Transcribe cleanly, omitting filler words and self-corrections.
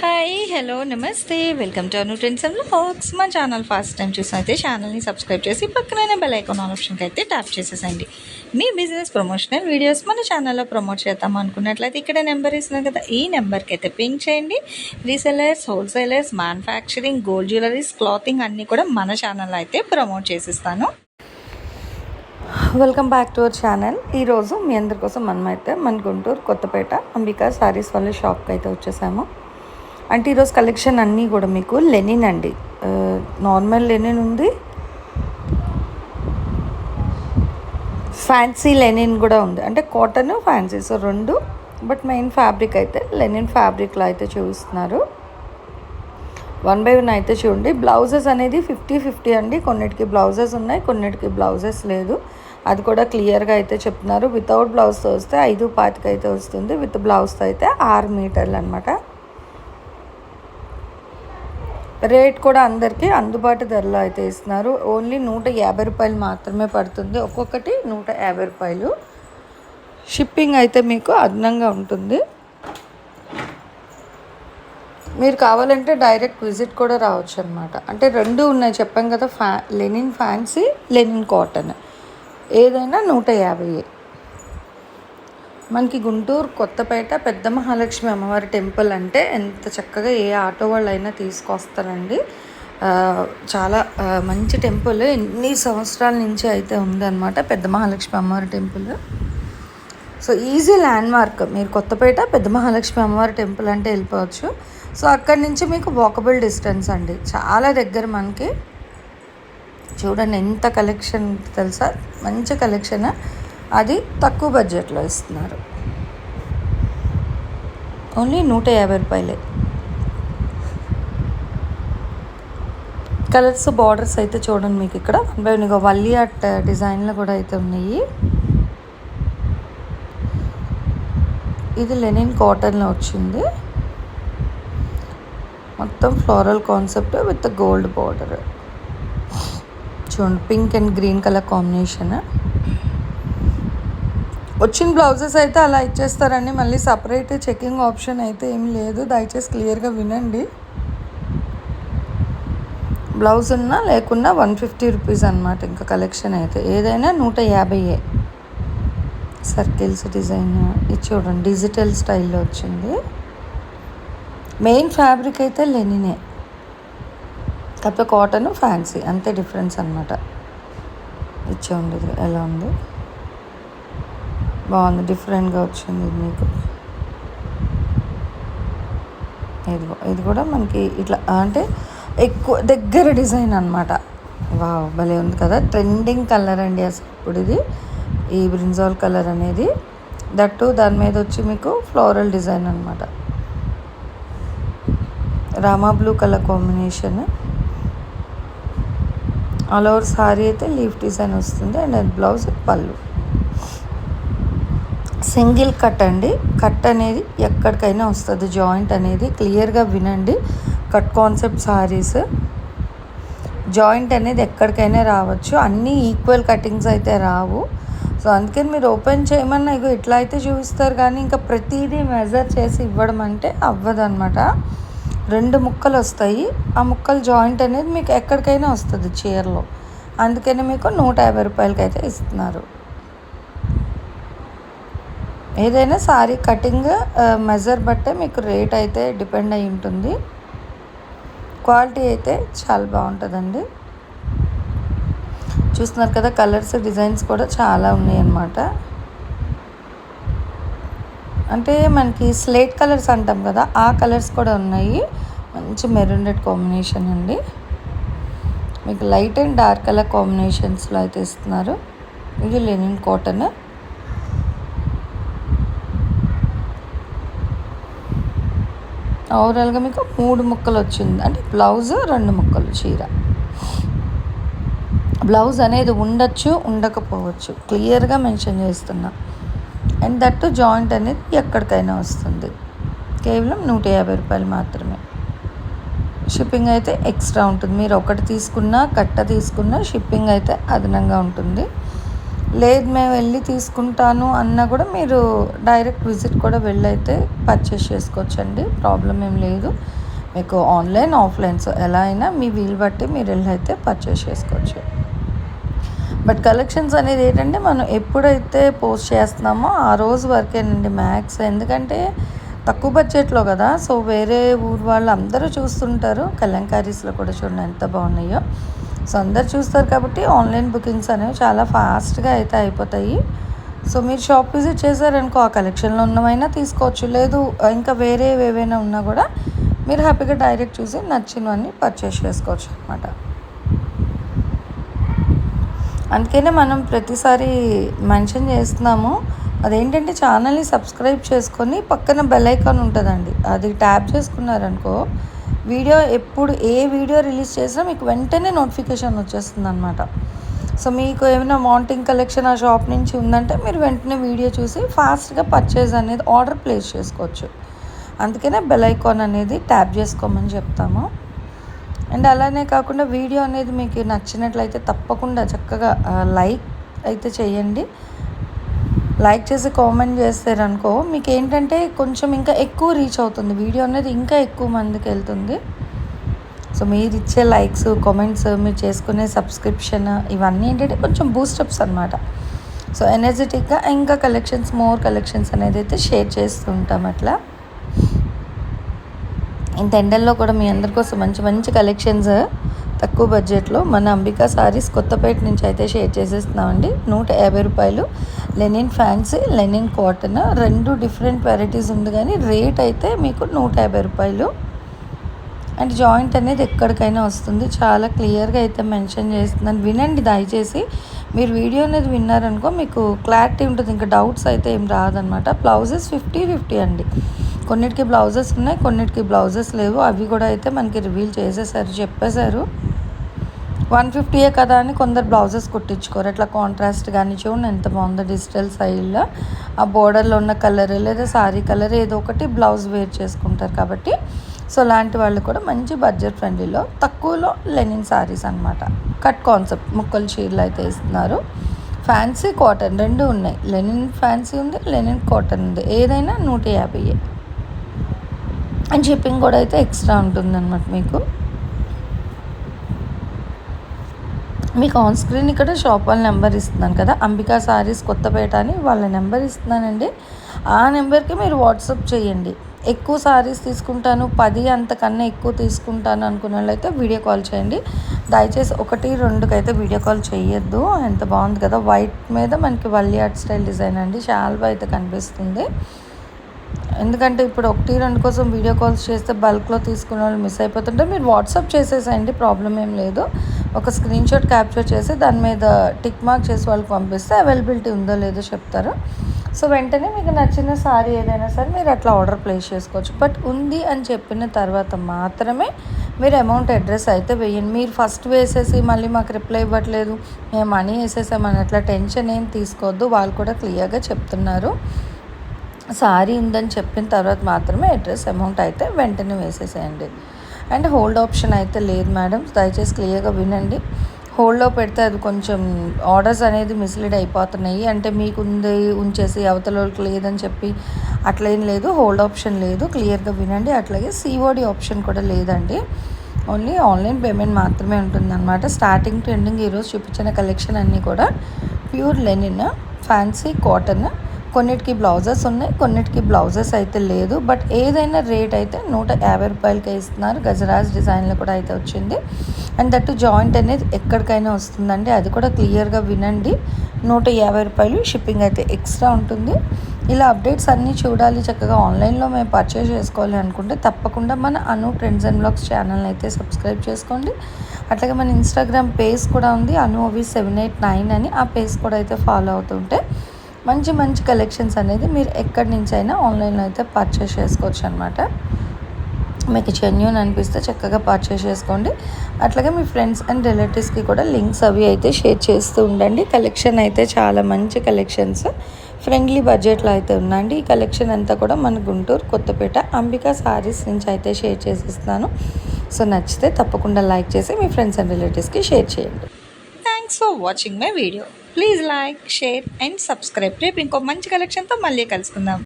Hi hello నమస్తే welcome to Anu trends and vlogs. మా channel first time చూసినైతే ఛానల్ని subscribe చేసి పక్కనైన బెల్ ఐకాన్ ఆప్షన్కి అయితే ట్యాప్ చేసేసండి. మీ బిజినెస్ ప్రమోషనల్ వీడియోస్ మన ఛానల్లో ప్రమోట్ చేద్దాం అనుకున్నట్లయితే ఇక్కడ నెంబర్ ఇస్తున్నాం కదా, ఈ నెంబర్కి అయితే పింక్ చేయండి. Resellers, wholesalers, manufacturing, gold jewelleries, clothing అన్నీ కూడా మన ఛానల్లో అయితే ప్రమోట్ చేసిస్తాను. Welcome back to our channel. ఈరోజు మీ అందరి కోసం మనమైతే మన గుంటూరు కొత్తపేట అంబికా శారీస్ వాళ్ళ షాప్కి అయితే వచ్చేసాము. అంటే ఈరోజు కలెక్షన్ అన్నీ కూడా మీకు లెనిన్ అండి, నార్మల్ లెనిన్ ఉంది, ఫ్యాన్సీ లెనిన్ కూడా ఉంది. అంటే కాటన్ ఫ్యాన్సీ సో రెండు, బట్ మెయిన్ ఫ్యాబ్రిక్ అయితే లెనిన్ ఫ్యాబ్రిక్లో అయితే చూపిస్తున్నారు. 1 by 1 అయితే చూడండి. బ్లౌజెస్ అనేది 50-50 అండి. కొన్నిటికి బ్లౌజెస్ ఉన్నాయి, కొన్నిటికి బ్లౌజెస్ లేదు. అది కూడా క్లియర్గా అయితే చెప్తున్నారు. వితౌట్ బ్లౌజ్తో వస్తే 5.25 అయితే వస్తుంది, విత్ బ్లౌజ్తో అయితే 6 మీటర్లు అనమాట. రేట్ కూడా అందరికీ అందుబాటు ధరలో అయితే ఇస్తున్నారు. ఓన్లీ 150 రూపాయలు మాత్రమే పడుతుంది, ఒక్కొక్కటి 150 రూపాయలు. షిప్పింగ్ అయితే మీకు అదనంగా ఉంటుంది. మీరు కావాలంటే డైరెక్ట్ విజిట్ కూడా రావచ్చు అనమాట. అంటే రెండు ఉన్నాయి చెప్పాం కదా, లెనిన్ ఫ్యాన్సీ, లెనిన్ కాటన్, ఏదైనా 150. మనకి గుంటూరు కొత్తపేట పెద్ద మహాలక్ష్మి అమ్మవారి టెంపుల్ అంటే ఎంత చక్కగా ఏ ఆటో వాళ్ళు అయినా తీసుకొస్తారండి. చాలా మంచి టెంపుల్, ఎన్ని సంవత్సరాల నుంచి అయితే ఉందన్నమాట పెద్ద మహాలక్ష్మి అమ్మవారి temple. So easy land mark, మీరు కొత్తపేట పెద్ద మహాలక్ష్మి అమ్మవారి టెంపుల్ అంటే వెళ్ళిపోవచ్చు. సో అక్కడి నుంచి మీకు వాకబుల్ డిస్టెన్స్ అండి, చాలా దగ్గర. మనకి చూడండి ఎంత కలెక్షన్ తెలుసా, మంచి కలెక్షన్. అది తక్కువ బడ్జెట్లో ఇస్తున్నారు, ఓన్లీ 150 రూపాయలే. కలర్స్, బార్డర్స్ అయితే చూడండి మీకు ఇక్కడ 1 by 1 వల్లీ అట్ డిజైన్లో కూడా అయితే ఉన్నాయి. ఇది లెనిన్ కాటన్లో వచ్చింది, మొత్తం floral concept with gold border. చూడండి pink and green colour combination. వచ్చిన బ్లౌజెస్ అయితే అలా ఇచ్చేస్తారండి, మళ్ళీ సపరేట్ చెకింగ్ ఆప్షన్ అయితే ఏం లేదు. దయచేసి క్లియర్గా వినండి. బ్లౌజ్ ఉన్నా లేకున్నా 150 రూపీస్ అనమాట. ఇంకా కలెక్షన్ అయితే ఏదైనా 150. సర్కిల్స్ డిజైన్ ఇది చూడండి, డిజిటల్ స్టైల్లో వచ్చింది. మెయిన్ ఫ్యాబ్రిక్ అయితే లెనినే, కాకపోతే కాటన్ ఫ్యాన్సీ అంతే డిఫరెన్స్ అనమాట. ఇది ఉండదు ఎలా ఉంది, బాగుంది, డిఫరెంట్గా వచ్చింది మీకు. ఇది కూడా మనకి ఇట్లా అంటే ఎక్కువ దగ్గర డిజైన్ అనమాట. వావ్ భలే ఉంది కదా, ట్రెండింగ్ కలర్ అండి అసలు ఇప్పుడు ఇది, ఈ బ్రింజాల్ కలర్ అనేది. దట్టు దాని మీద వచ్చి మీకు ఫ్లోరల్ డిజైన్ అనమాట, Rama blue colour combination. All over sorry అయితే లీఫ్ డిజైన్ వస్తుంది, అండ్ బ్లౌజ్ పళ్ళు. సింగిల్ కట్ అండి, కట్ అనేది ఎక్కడికైనా వస్తుంది, జాయింట్ అనేది క్లియర్గా వినండి. కట్ కాన్సెప్ట్ సారీస్, జాయింట్ అనేది ఎక్కడికైనా రావచ్చు, అన్నీ ఈక్వల్ కటింగ్స్ అయితే రావు. సో అందుకని మీరు ఓపెన్ చేయమన్నా ఇగో ఇట్లా అయితే చూపిస్తారు, కానీ ఇంకా ప్రతిదీ మెజర్ చేసి ఇవ్వడం అంటే అవ్వదు అనమాట. 2 ముక్కలు వస్తాయి, ఆ ముక్కలు జాయింట్ అనేది మీకు ఎక్కడికైనా వస్తుంది చీరలో. అందుకని మీకు 150 రూపాయలకి అయితే ఇస్తున్నారు. ఏదైనా సారీ కటింగ్ మెజర్ బట్టే మీకు రేట్ అయితే డిపెండ్ అయి ఉంటుంది. క్వాలిటీ అయితే చాలా బాగుంటుందండి. చూస్తున్నారు కదా, కలర్స్, డిజైన్స్ కూడా చాలా ఉన్నాయి అన్నమాట. అంటే మనకి స్లేట్ కలర్స్ అంటాం కదా, ఆ కలర్స్ కూడా ఉన్నాయి. మంచి మెరూన్ రెడ్ కాంబినేషన్ అండి, మీకు లైట్ అండ్ డార్క్ కలర్ కాంబినేషన్స్లో అయితే ఇస్తున్నారు. ఇది లెనిన్ కాటన్. ఓవరాల్గా మీకు 3 ముక్కలు వచ్చింది, అంటే బ్లౌజ్ 2 ముక్కలు చీర. బ్లౌజ్ అనేది ఉండొచ్చు, ఉండకపోవచ్చు, క్లియర్గా మెన్షన్ చేస్తున్నా. అండ్ దట్టు జాయింట్ అనేది ఎక్కడికైనా వస్తుంది. కేవలం 150 రూపాయలు మాత్రమే. షిప్పింగ్ అయితే ఎక్స్ట్రా ఉంటుంది, మీరు ఒకటి తీసుకున్నా కట్ట తీసుకున్నా షిప్పింగ్ అయితే అదనంగా ఉంటుంది. లేదు మేము వెళ్ళి తీసుకుంటాను అన్నా కూడా మీరు డైరెక్ట్ విజిట్ కూడా వెళ్ళైతే పర్చేస్ చేసుకోవచ్చండి, ప్రాబ్లం ఏం లేదు. మీకు ఆన్లైన్ ఆఫ్లైన్స్ ఎలా అయినా మీ వీలు బట్టి మీరు వెళ్ళి అయితే పర్చేస్ చేసుకోవచ్చు. బట్ కలెక్షన్స్ అనేది ఏంటంటే మనం ఎప్పుడైతే పోస్ట్ చేస్తున్నామో ఆ రోజు వరకేనండి మ్యాక్స్, ఎందుకంటే తక్కువ బడ్జెట్లో కదా. సో వేరే ఊరు వాళ్ళు అందరూ చూస్తుంటారు, కలంకారీస్లో కూడా చూడండి ఎంత బాగున్నాయో. సో అందరు చూస్తారు కాబట్టి ఆన్లైన్ బుకింగ్స్ అనేవి చాలా ఫాస్ట్గా అయితే అయిపోతాయి. సో మీరు షాప్ విజిట్ చేశారనుకో ఆ కలెక్షన్లో ఉన్నవైనా తీసుకోవచ్చు, లేదు ఇంకా వేరే ఏవైనా ఉన్నా కూడా మీరు హ్యాపీగా డైరెక్ట్ చూసి నచ్చినవన్నీ పర్చేస్ చేసుకోవచ్చు అనమాట. అందుకనే మనం ప్రతిసారి మెన్షన్ చేస్తున్నాము, అదేంటంటే ఛానల్ని సబ్స్క్రైబ్ చేసుకొని పక్కన బెల్ ఐకాన్ ఉంటుందండి, అది ట్యాప్ చేసుకున్నారనుకో వీడియో ఎప్పుడు ఏ వీడియో రిలీజ్ చేసినా మీకు వెంటనే నోటిఫికేషన్ వచ్చేస్తుంది అనమాట. సో మీకు ఏమైనా వాంటింగ్ కలెక్షన్ ఆ షాప్ నుంచి ఉందంటే మీరు వెంటనే వీడియో చూసి ఫాస్ట్గా పర్చేజ్ అనేది ఆర్డర్ ప్లేస్ చేసుకోవచ్చు. అందుకనే బెల్ ఐకాన్ అనేది ట్యాప్ చేసుకోమని చెప్తాము. అండ్ అలానే కాకుండా వీడియో అనేది మీకు నచ్చినట్లయితే తప్పకుండా చక్కగా లైక్ అయితే చేయండి. లైక్ చేసి కామెంట్ చేస్తారనుకో మీకు ఏంటంటే కొంచెం ఇంకా ఎక్కువ రీచ్ అవుతుంది, వీడియో అనేది ఇంకా ఎక్కువ మందికి వెళ్తుంది. సో మీరు ఇచ్చే లైక్స్, కామెంట్స్, మీరు చేసుకునే సబ్స్క్రిప్షన్ ఇవన్నీ ఏంటంటే కొంచెం బూస్టప్స్ అనమాట. సో ఎనర్జెటిక్గా ఇంకా మోర్ కలెక్షన్స్ అనేది అయితే షేర్ చేస్తూ ఉంటాం. అట్లా ఇంత ఎండల్లో కూడా మీ అందరి కోసం మంచి మంచి కలెక్షన్స్ తక్కువ బడ్జెట్లో మన అంబికా సారీస్ కొత్తపేట నుంచి అయితే షేర్ చేసేస్తున్నామండి. 150 రూపాయలు Lenin fancy, linen cotton, 2 different varieties ఉంది, కానీ రేట్ అయితే మీకు 150 రూపాయలు. అండ్ జాయింట్ అనేది ఎక్కడికైనా వస్తుంది, చాలా క్లియర్గా అయితే మెన్షన్ చేస్తున్నాను, వినండి దయచేసి. మీరు వీడియో అనేది విన్నారనుకో మీకు క్లారిటీ ఉంటుంది, ఇంకా డౌట్స్ అయితే ఏం రాదనమాట. బ్లౌజెస్ 50-50 అండి, కొన్నిటికి బ్లౌజెస్ ఉన్నాయి, కొన్నిటికి బ్లౌజెస్ లేవు. అవి కూడా అయితే మనకి రివీల్ చేసేసారు, చెప్పేశారు. 150 కదా అని కొందరు బ్లౌజెస్ కుట్టించుకోరు. అట్లా కాంట్రాస్ట్ కానీ చూడండి ఎంత బాగుందో, డిజిటల్ స్టైల్లో ఆ బోర్డర్లో ఉన్న కలర్ లేదా సారీ కలర్ ఏదో ఒకటి బ్లౌజ్ వేర్ చేసుకుంటారు కాబట్టి. సో అలాంటి వాళ్ళు కూడా మంచి బడ్జెట్ ఫ్రెండ్లీలో తక్కువలో లెనిన్ సారీస్ అనమాట. కట్ కాన్సెప్ట్ ముక్కలు చీరలు అయితే ఇస్తున్నారు. ఫ్యాన్సీ కాటన్ 2 ఉన్నాయి, లెనిన్ ఫ్యాన్సీ ఉంది, లెనిన్ కాటన్ ఉంది, ఏదైనా 150. అండ్ షిప్పింగ్ కూడా అయితే ఎక్స్ట్రా ఉంటుందన్నమాట. మీకు ఆన్ స్క్రీన్ ఇక్కడ షాప్ వాళ్ళ నెంబర్ ఇస్తున్నాను కదా, అంబికా సారీస్ కొత్తపేట అని వాళ్ళ నెంబర్ ఇస్తున్నానండి. ఆ నెంబర్కి మీరు వాట్సాప్ చేయండి. ఎక్కువ సారీస్ తీసుకుంటాను, 10 అంతకన్నా ఎక్కువ తీసుకుంటాను అనుకున్న వాళ్ళైతే వీడియో కాల్ చేయండి. దయచేసి 1-2కి అయితే వీడియో కాల్ చేయొద్దు. ఎంత బాగుంది కదా, వైట్ మీద మనకి వల్లి ఆర్ట్ స్టైల్ డిజైన్ అండి, చాలా అయితే కనిపిస్తుంది. ఎందుకంటే ఇప్పుడు 1-2 కోసం వీడియో కాల్స్ చేస్తే బల్క్లో తీసుకునే వాళ్ళు మిస్ అయిపోతుంటే మీరు వాట్సాప్ చేసేసేయండి, ప్రాబ్లం ఏం లేదు. ఒక స్క్రీన్ షాట్ క్యాప్చర్ చేసి దాని మీద టిక్ మార్క్ చేసి వాళ్ళకి పంపిస్తే అవైలబిలిటీ ఉందో లేదో చెప్తారు. సో వెంటనే మీకు నచ్చిన సారీ ఏదైనా సరే మీరు అట్లా ఆర్డర్ ప్లేస్ చేసుకోవచ్చు. బట్ ఉంది అని చెప్పిన తర్వాత మాత్రమే మీరు అమౌంట్ అడ్రస్ అయితే వేయండి. మీరు ఫస్ట్ వేసేసి మళ్ళీ మాకు రిప్లై ఇవ్వట్లేదు, మేము మనీ వేసేసామని అట్లా టెన్షన్ ఏం తీసుకోవద్దు. వాళ్ళు కూడా క్లియర్గా చెప్తున్నారు, సారీ ఉందని చెప్పిన తర్వాత మాత్రమే అడ్రస్ అమౌంట్ అయితే వెంటనే వేసేసేయండి. అండ్ హోల్డ్ ఆప్షన్ అయితే లేదు మేడం, దయచేసి క్లియర్గా వినండి. హోల్డ్లో పెడితే అది కొంచెం ఆర్డర్స్ అనేది మిస్లీడ్ అయిపోతున్నాయి, అంటే మీకు ఉంది ఉంచేసి అవతల వాళ్ళకి లేదని చెప్పి అట్లా ఏం లేదు. హోల్డ్ ఆప్షన్ లేదు, క్లియర్గా వినండి. అట్లాగే సిఓడి ఆప్షన్ కూడా లేదండి, ఓన్లీ ఆన్లైన్ పేమెంట్ మాత్రమే ఉంటుందన్నమాట. స్టార్టింగ్ టు ఎండింగ్ ఈరోజు చూపించిన కలెక్షన్ అన్నీ కూడా ప్యూర్ లెనిన్, ఫ్యాన్సీ కాటన్, కొన్నిటికి బ్లౌజెస్ ఉన్నాయి, కొన్నిటికి బ్లౌజెస్ అయితే లేదు. బట్ ఏదైనా రేట్ అయితే 150 రూపాయలకే ఇస్తున్నారు. గజరాజ్ డిజైన్లో కూడా అయితే వచ్చింది. అండ్ దట్టు జాయింట్ అనేది ఎక్కడికైనా వస్తుందండి, అది కూడా క్లియర్గా వినండి. 150 రూపాయలు, షిప్పింగ్ అయితే ఎక్స్ట్రా ఉంటుంది. ఇలా అప్డేట్స్ అన్నీ చూడాలి, చక్కగా ఆన్లైన్లో మేము పర్చేస్ చేసుకోవాలి అనుకుంటే తప్పకుండా మన అను ట్రెండ్స్ అండ్ బ్లాగ్స్ ఛానల్ని అయితే సబ్స్క్రైబ్ చేసుకోండి. అట్లాగే మన ఇన్స్టాగ్రామ్ పేజ్ కూడా ఉంది, anuovi789 అని. ఆ పేజ్ కూడా అయితే ఫాలో అవుతుంటే మంచి మంచి కలెక్షన్స్ అనేది మీరు ఎక్కడి నుంచి అయినా ఆన్లైన్లో అయితే పర్చేస్ చేసుకోవచ్చు అనమాట. మీకు జెన్యూన్ అనిపిస్తే చక్కగా పర్చేస్ చేసుకోండి. అట్లాగే మీ ఫ్రెండ్స్ అండ్ రిలేటివ్స్కి కూడా లింక్స్ అవి అయితే షేర్ చేస్తూ ఉండండి. కలెక్షన్ అయితే చాలా మంచి కలెక్షన్స్ ఫ్రెండ్లీ బడ్జెట్లో అయితే ఉందండి. ఈ కలెక్షన్ అంతా కూడా మన గుంటూరు కొత్తపేట అంబికా సారీస్ నుంచి అయితే షేర్ చేసిస్తున్నాను. సో నచ్చితే తప్పకుండా లైక్ చేసి మీ ఫ్రెండ్స్ అండ్ రిలేటివ్స్కి షేర్ చేయండి. Thanks for watching my video. Please like, share and subscribe. రేపు ఇంకో మంచి కలెక్షన్తో మళ్ళీ కలుసుకుందాం.